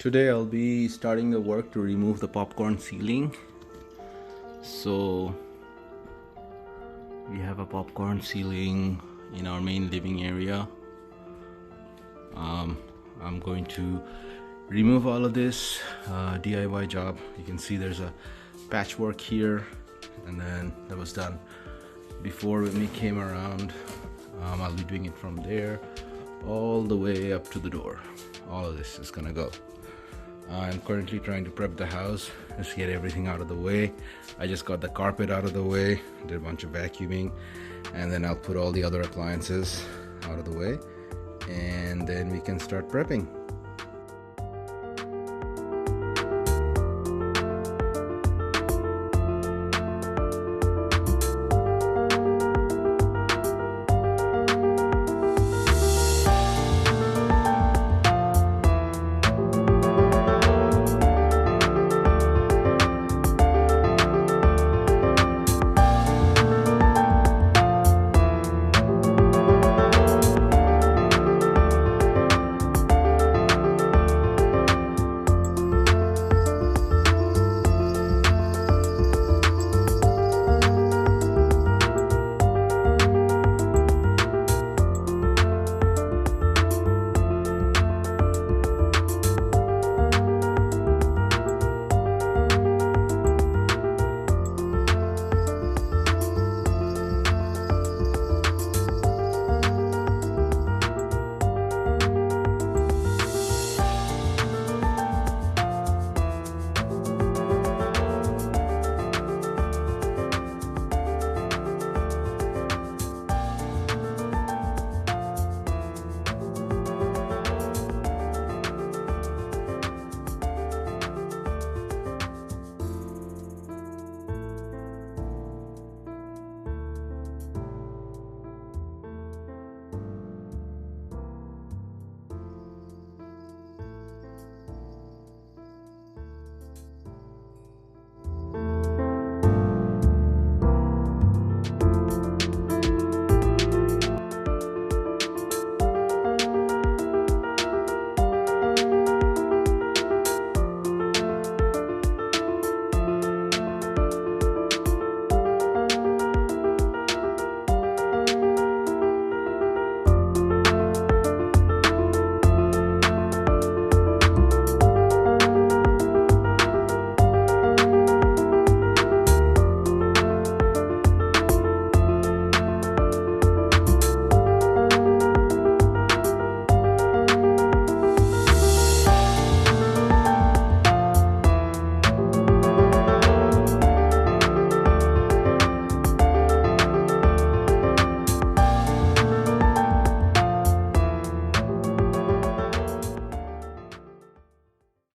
Today I'll be starting the work to remove the popcorn ceiling. So we have a popcorn ceiling in our main living area. I'm going to remove all of this DIY job. You can see there's a patchwork here, and then that was done before when we came around. I'll be doing it from there all the way up to the door. All of this is gonna go. I'm currently trying to prep the house, just get everything out of the way. I just got the carpet out of the way, did a bunch of vacuuming, and then I'll put all the other appliances out of the way, and then we can start prepping.